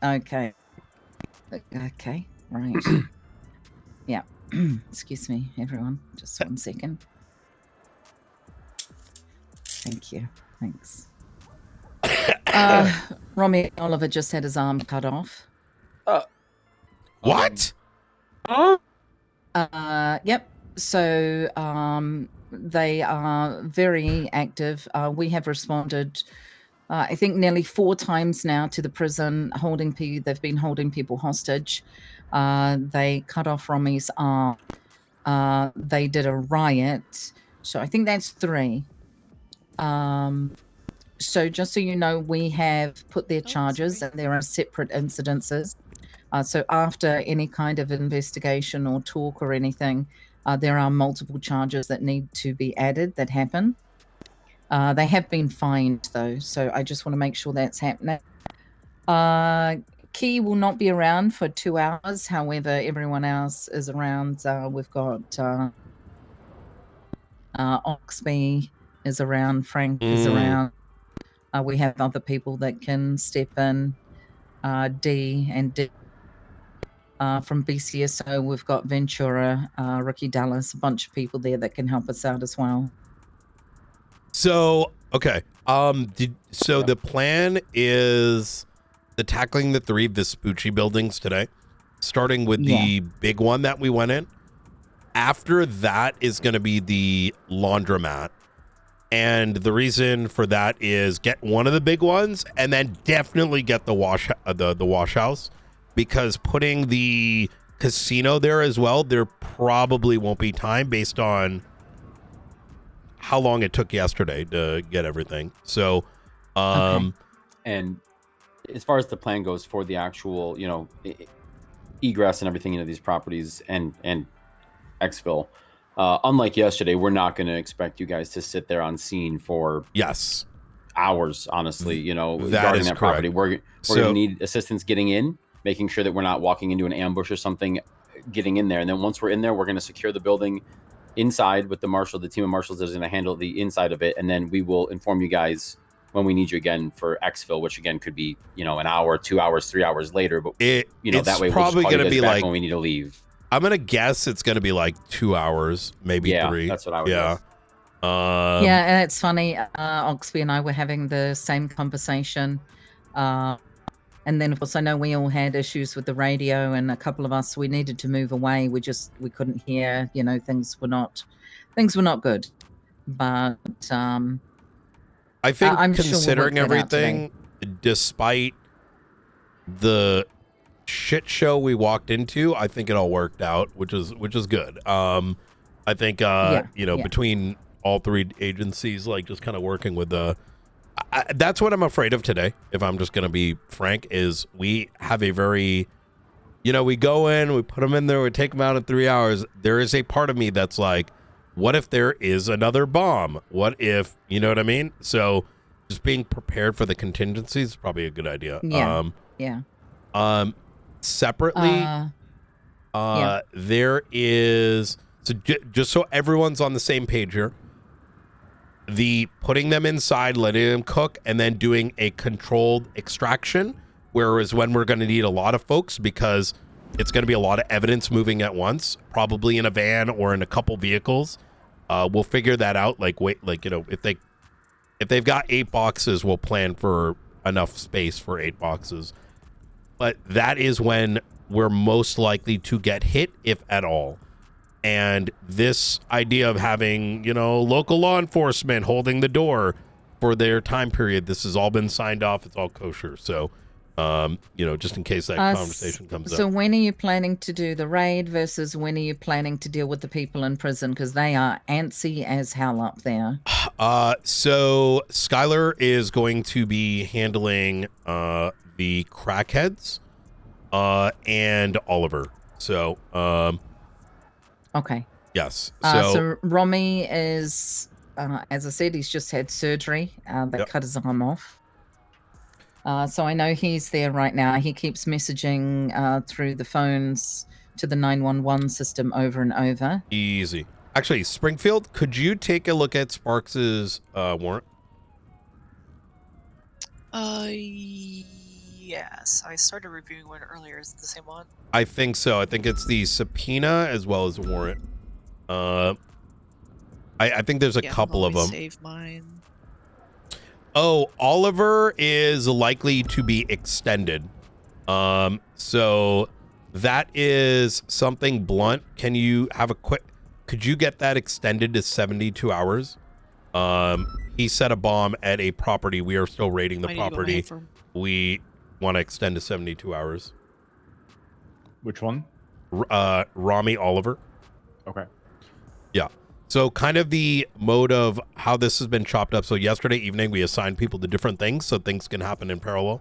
Okay. Okay. Right. Yeah. Excuse me, everyone. Just 1 second. Thank you. Thanks. Rommy Oliver just had his arm cut off. What? Yep. So they are very active. We have responded, I think, nearly 4 times now to the prison holding people. They've been holding people hostage. They cut off Rommy's arm. They did a riot. So I think that's 3. So just so you know, we have put their charges and there are separate incidences. So after any kind of investigation or talk or anything, there are multiple charges that need to be added that happen. They have been fined though, so I just want to make sure that's happening. Key will not be around for 2 hours. However, everyone else is around. We've got Oxby is around, Frank is around. We have other people that can step in, D and D. From BCSO, we've got Ventura, Ricky Dallas, a bunch of people there that can help us out as well. So, okay. The plan is the tackling the 3 Vespucci buildings today, starting with the big one that we went in. After that is going to be the laundromat. And the reason for that is get one of the big ones and then definitely get the wash house, because putting the casino there as well, there probably won't be time based on how long it took yesterday to get everything. So, And as far as the plan goes for the actual, egress and everything, these properties and exfil, unlike yesterday, we're not going to expect you guys to sit there on scene for hours. Honestly, guarding that property, we're going to need assistance getting in, making sure that we're not walking into an ambush or something, getting in there, and then once we're in there, we're going to secure the building inside with the team of marshals that is going to handle the inside of it, and then we will inform you guys when we need you again for exfil, which again could be an hour, 2 hours, 3 hours later. But that way we'll probably going to be like when we need to leave. I'm going to guess it's going to be like 2 hours, maybe 3. That's what I would guess. And it's funny, Oxby and I were having the same conversation. And then, of course, I know we all had issues with the radio, and a couple of us, we needed to move away. We couldn't hear, things were not good. But I think I'm considering sure everything, despite the shit show we walked into, I think it all worked out, which is good. I think between all 3 agencies, like just kind of working with that's what I'm afraid of today, if I'm just going to be frank, is we have a very, we go in, we put them in there, we take them out in 3 hours. There is a part of me that's like, what if there is another bomb? What if, you know what I mean? So just being prepared for the contingencies is probably a good idea. Separately, there is, so just so everyone's on the same page here, the putting them inside, letting them cook, and then doing a controlled extraction, whereas when we're going to need a lot of folks because it's going to be a lot of evidence moving at once, probably in a van or in a couple vehicles. We'll figure that out. If they've got 8 boxes, we'll plan for enough space for 8 boxes. But that is when we're most likely to get hit, if at all. And this idea of having, local law enforcement holding the door for their time period, this has all been signed off. It's all kosher. So, just in case that conversation comes up. So when are you planning to do the raid versus when are you planning to deal with the people in prison? Because they are antsy as hell up there. So Skylar is going to be handling the crackheads and Oliver. So, okay. Yes. So Rommy is, as I said, he's just had surgery. They cut his arm off. So I know he's there right now. He keeps messaging through the phones to the 911 system over and over. Easy. Actually, Springfield, could you take a look at Sparks's warrant? Yes, I started reviewing one earlier. Is it the same one? I think so. I think it's the subpoena as well as the warrant. I think there's a couple of them. Save mine. Oh, Oliver is likely to be extended. So that is something blunt. Can you have a quick? Could you get that extended to 72 hours? He set a bomb at a property. We are still raiding the property. We want to extend to 72 hours. Which one? Rommy Oliver. Okay. Yeah. So kind of the mode of how this has been chopped up. So yesterday evening, we assigned people to different things so things can happen in parallel.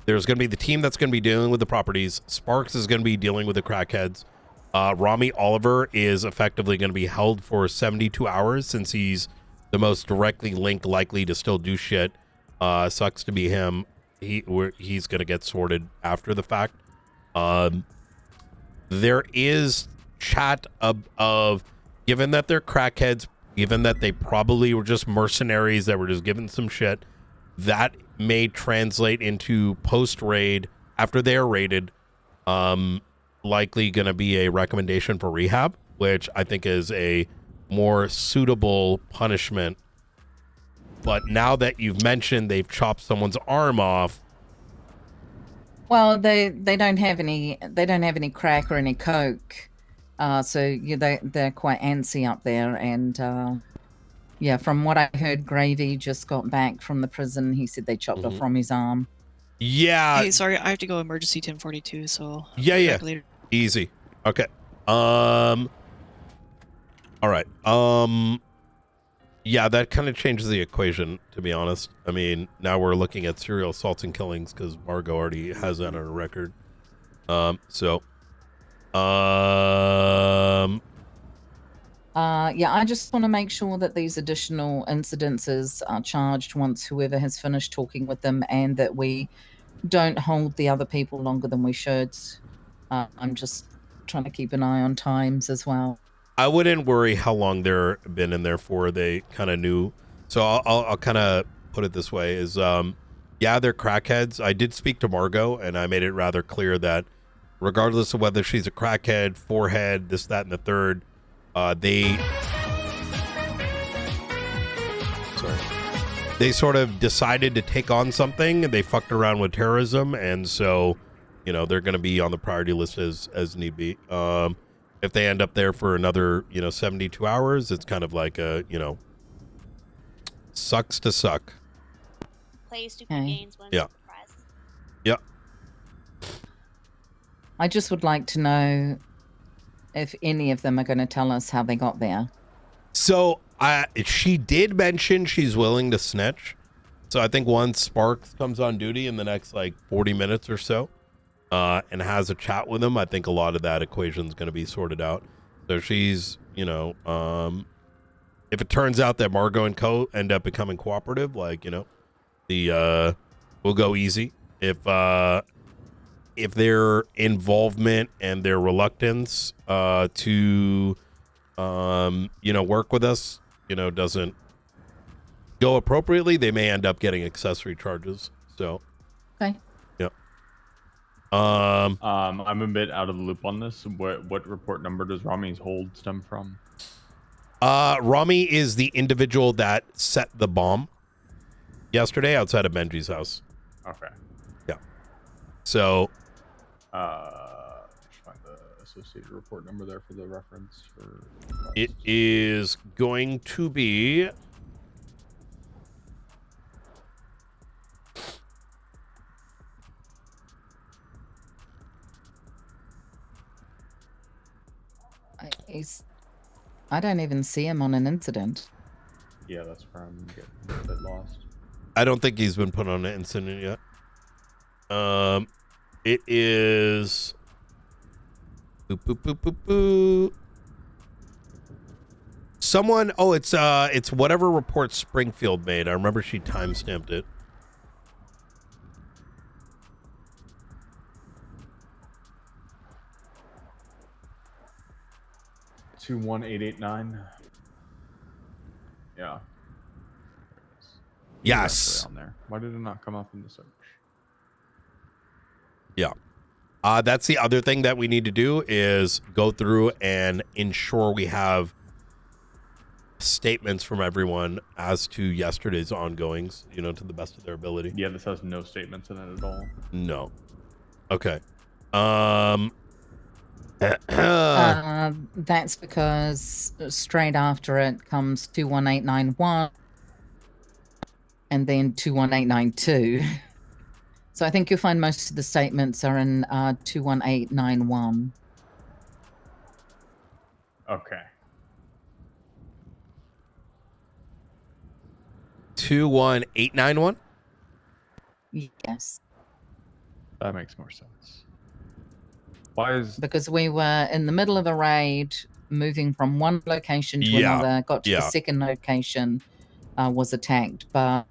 There's going to be the team that's going to be dealing with the properties. Sparks is going to be dealing with the crackheads. Rommy Oliver is effectively going to be held for 72 hours since he's the most directly linked, likely to still do shit. Sucks to be him. He's going to get sorted after the fact. There is chat of given that they're crackheads, given that they probably were just mercenaries that were just given some shit, that may translate into post-raid, after they are raided, likely going to be a recommendation for rehab, which I think is a more suitable punishment. But now that you've mentioned they've chopped someone's arm off. Well, they don't have any crack or any coke. So yeah, they're quite antsy up there, and yeah, from what I heard, Gravy just got back from the prison. He said they chopped off Rommy's arm. Yeah. Hey, sorry, I have to go emergency 1042. So yeah. Later. Easy. Okay. All right. Yeah, that kind of changes the equation, to be honest. I mean, now we're looking at serial assaults and killings because Margot already has that on her record. Yeah, I just want to make sure that these additional incidences are charged once whoever has finished talking with them, and that we don't hold the other people longer than we should. I'm just trying to keep an eye on times as well. I wouldn't worry how long they're been in there for. They kind of knew. So I'll kind of put it this way: is yeah, they're crackheads. I did speak to Margot, and I made it rather clear that regardless of whether she's a crackhead, forehead, this, that, and the third, they sort of decided to take on something. They fucked around with terrorism, and so, you know, they're going to be on the priority list as need be. If they end up there for another, 72 hours, it's kind of like a, sucks to suck. Play stupid games when Yeah. surprised. Yeah. I just would like to know if any of them are going to tell us how they got there. So she did mention she's willing to snitch. So I think once Sparks comes on duty in the next 40 minutes or so, and has a chat with him, I think a lot of that equation is going to be sorted out. So she's, if it turns out that Margot and Co end up becoming cooperative, we'll go easy. If their involvement and their reluctance to work with us, doesn't go appropriately, they may end up getting accessory charges. So okay. Yeah. I'm a bit out of the loop on this. What report number does Rommy's hold stem from? Rommy is the individual that set the bomb yesterday outside of Benji's house. Okay. Yeah. So just find the associated report number there for the reference. It is going to be I don't even see him on an incident. Yeah, that's where I'm getting a bit lost. I don't think he's been put on an incident yet. It is boop, boop, boop, boop, boop. Someone, it's whatever report Springfield made. I remember she timestamped it. Two 1889. Yeah. Yes. On there. Why did it not come up in the search? Yeah. That's the other thing that we need to do is go through and ensure we have statements from everyone as to yesterday's ongoings, to the best of their ability. Yeah, this has no statements in it at all. No. Okay. That's because straight after it comes 21891 and then 21892. So I think you'll find most of the statements are in 21891. Okay. 21891. Yes. That makes more sense. Why is... Because we were in the middle of a raid, moving from one location to another, got to the second location, was attacked. But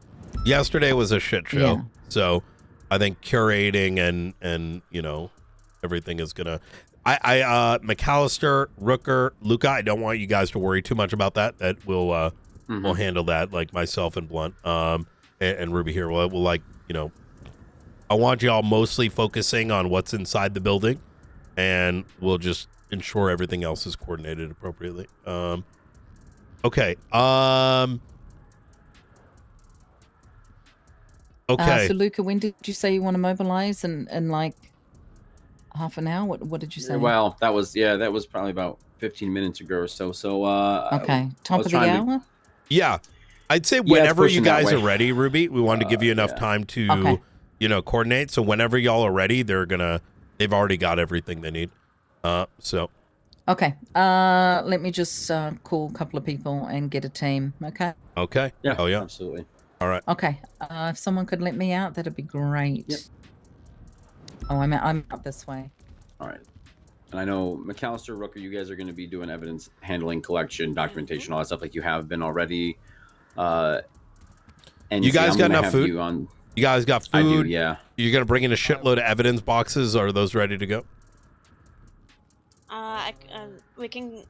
yesterday was a shit show. So I think curating and everything is gonna. McAllister, Rooker, Luca, I don't want you guys to worry too much about that. That we'll handle that, like myself and Blunt, and Ruby here. We'll I want y'all mostly focusing on what's inside the building, and we'll just ensure everything else is coordinated appropriately. Okay. Okay. So Luca, when did you say you want to mobilize? In like half an hour? What did you say? Well, that was probably about 15 minutes ago or so. So okay, top of the hour. Yeah, I'd say whenever you guys are ready, Ruby. We wanted to give you enough time to coordinate. So whenever y'all are ready, they've already got everything they need. So. Okay. Let me just call a couple of people and get a team. Okay. Okay. Yeah. Oh yeah. Absolutely. All right. Okay. If someone could let me out, that'd be great. Yep. Oh, I'm up this way. All right. And I know McAllister, Rooker, you guys are going to be doing evidence handling, collection, documentation, all that stuff like you have been already. And you guys got enough food? You guys got food? I do, yeah. You're going to bring in a shitload of evidence boxes. Are those ready to go? We can.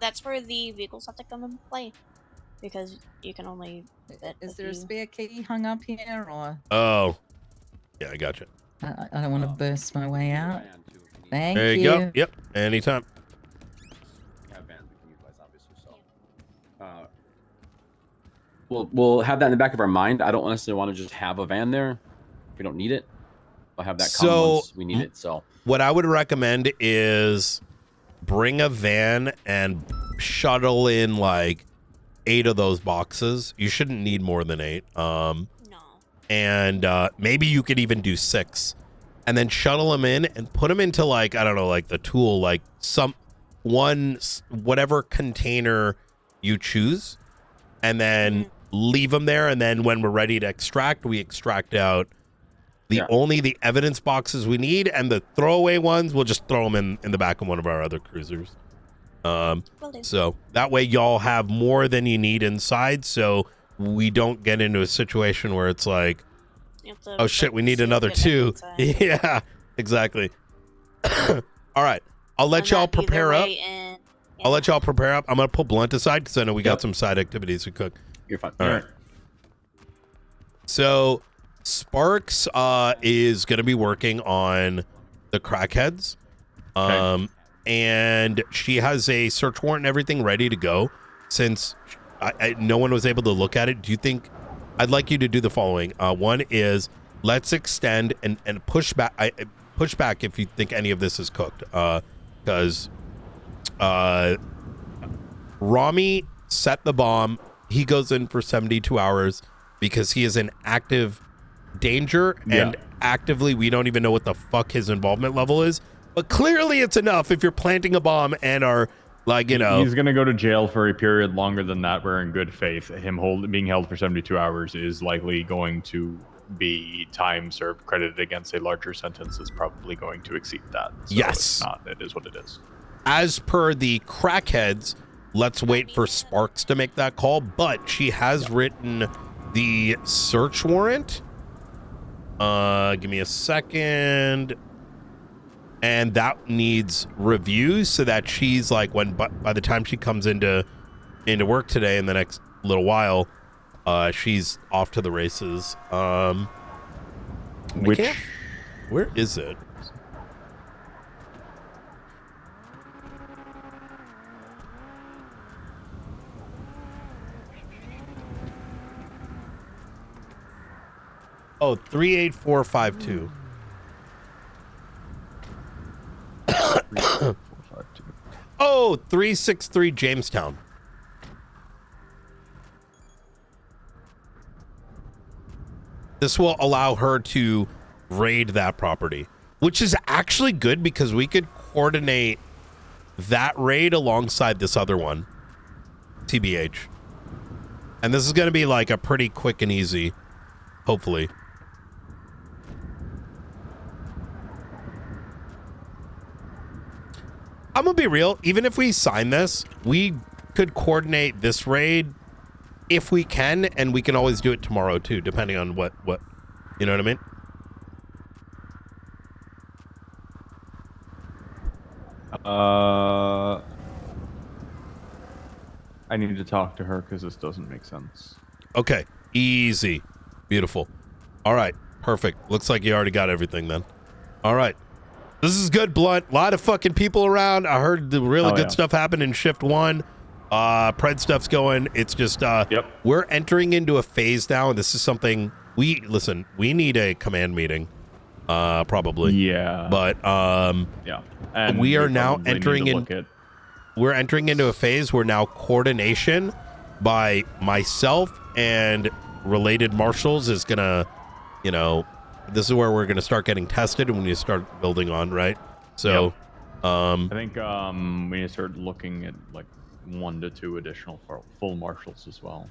That's where the vehicles have to come into play, because you can only. Is there a spare key hung up here, or? Oh, yeah, I got you. I don't want to burst my way out. Thank you. There you go. Yep, anytime. We'll have that in the back of our mind. I don't necessarily want to just have a van there if we don't need it. We'll have that come once we need it. So what I would recommend is bring a van and shuttle in like 8 of those boxes. You shouldn't need more than 8. No. And maybe you could even do 6, and then shuttle them in and put them into like, I don't know, like the tool, like whatever container you choose, and then leave them there. And then when we're ready to extract, we extract out only the evidence boxes we need, and the throwaway ones, we'll just throw them in the back of one of our other cruisers. So that way y'all have more than you need inside, so we don't get into a situation where it's like, oh shit, we need another 2. Yeah, exactly. All right, I'll let y'all prepare up. I'll let y'all prepare up. I'm gonna pull Blunt aside because I know we got some side activities to cook. You're fine. All right. So Sparks is gonna be working on the crackheads. And she has a search warrant and everything ready to go. Since no one was able to look at it, do you think I'd like you to do the following? One is let's extend and push back. Push back if you think any of this is cooked, because Rommy set the bomb. He goes in for 72 hours because he is in active danger, and actively we don't even know what the fuck his involvement level is. But clearly it's enough if you're planting a bomb and are like, he's going to go to jail for a period longer than that. We're in good faith. Him being held for 72 hours is likely going to be time served credited against a larger sentence is probably going to exceed that. So yes. It is what it is. As per the crackheads, let's wait for Sparks to make that call. But she has written the search warrant. Give me a second. And that needs review so that she's like, by the time she comes into work today in the next little while, she's off to the races. Where is it? Oh, 38452. 38452. Oh, 363 Jamestown. This will allow her to raid that property, which is actually good because we could coordinate that raid alongside this other one, TBH. And this is going to be like a pretty quick and easy, hopefully. I'm going to be real. Even if we sign this, we could coordinate this raid if we can, and we can always do it tomorrow too, depending on what, you know what I mean? I need to talk to her because this doesn't make sense. Okay, easy. Beautiful. All right, perfect. Looks like you already got everything then. All right. This is good, Blunt. A lot of fucking people around. I heard the really good stuff happen in Shift 1. Pred stuff's going. It's just, we're entering into a phase now, and this is something we need a command meeting, probably. Yeah. But, yeah. And we are now entering we're entering into a phase where now coordination by myself and related marshals is gonna, you know, this is where we're gonna start getting tested and when you start building on, right? So, I think we need to start looking at like 1 to 2 additional full marshals as well.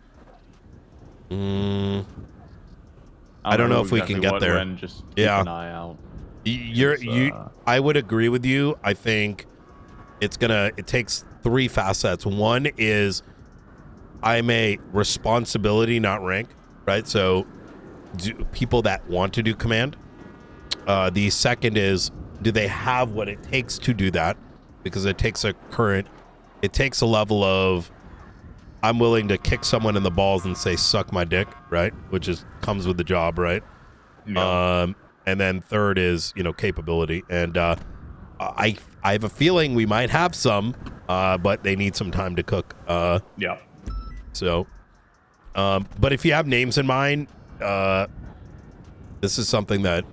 I don't know if we can get there. Just keep an eye out. I would agree with you. I think it takes 3 facets. One is I'm a responsibility, not rank, right? So people that want to do command. The second is, do they have what it takes to do that? Because it takes a level of, I'm willing to kick someone in the balls and say, suck my dick, right? Which comes with the job, right? Yeah. And then third is, capability. And I have a feeling we might have some, but they need some time to cook. Yeah. So, but if you have names in mind, this is something that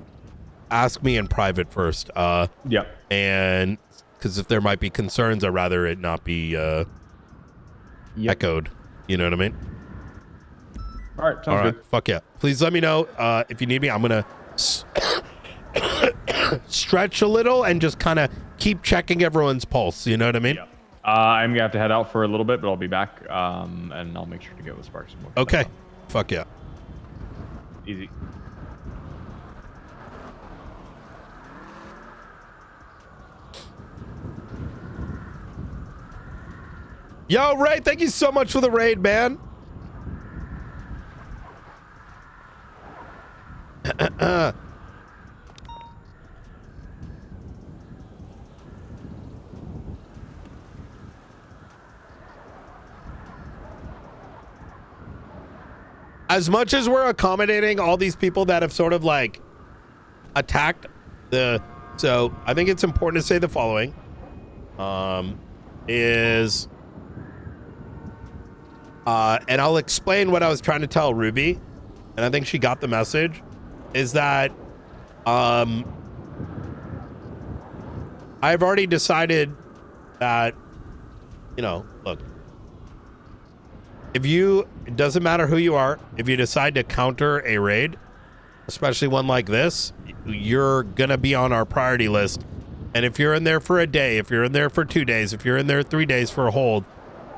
ask me in private first. Yeah. And because if there might be concerns, I'd rather it not be echoed. You know what I mean? All right. Sounds good. Fuck yeah. Please let me know if you need me. I'm going to stretch a little and just kind of keep checking everyone's pulse. You know what I mean? Yeah. I'm going to have to head out for a little bit, but I'll be back. And I'll make sure to get with Sparks. Okay. Fuck yeah. Easy. Yo, Ray, thank you so much for the raid, man. As much as we're accommodating all these people that have sort of like attacked so I think it's important to say the following, and I'll explain what I was trying to tell Ruby, and I think she got the message, is that I've already decided that, look, it doesn't matter who you are, if you decide to counter a raid, especially one like this, you're gonna be on our priority list. And if you're in there for a day, if you're in there for 2 days, if you're in there 3 days for a hold,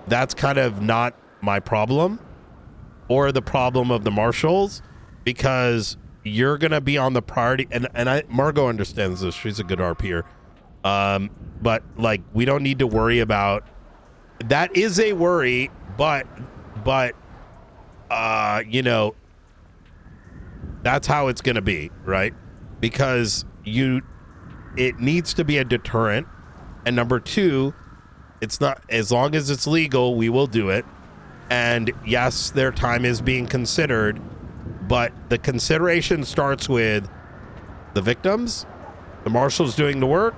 that's kind of not my problem or the problem of the marshals, because you're gonna be on the priority. And Margot understands this. She's a good RPer. But like, we don't need to worry about that. Is a worry, but that's how it's gonna be, right? Because it needs to be a deterrent, and number 2, it's not, as long as it's legal, we will do it. And yes, their time is being considered, but the consideration starts with the victims. The marshal's doing the work.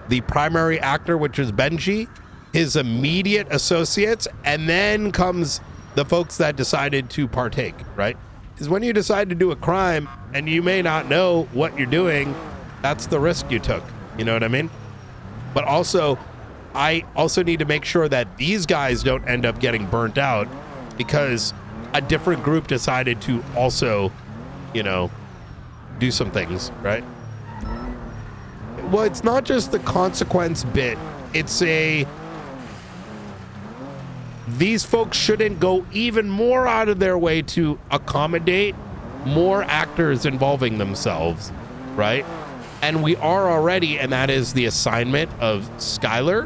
The primary actor, which is Benji, his immediate associates, and then comes the folks that decided to partake, right? Because when you decide to do a crime and you may not know what you're doing, that's the risk you took. You know what I mean? But also, I also need to make sure that these guys don't end up getting burnt out because a different group decided to also, you know, do some things, right? Well, it's not just the consequence bit. It's these folks shouldn't go even more out of their way to accommodate more actors involving themselves, right? And we are already, and that is the assignment of Skylar,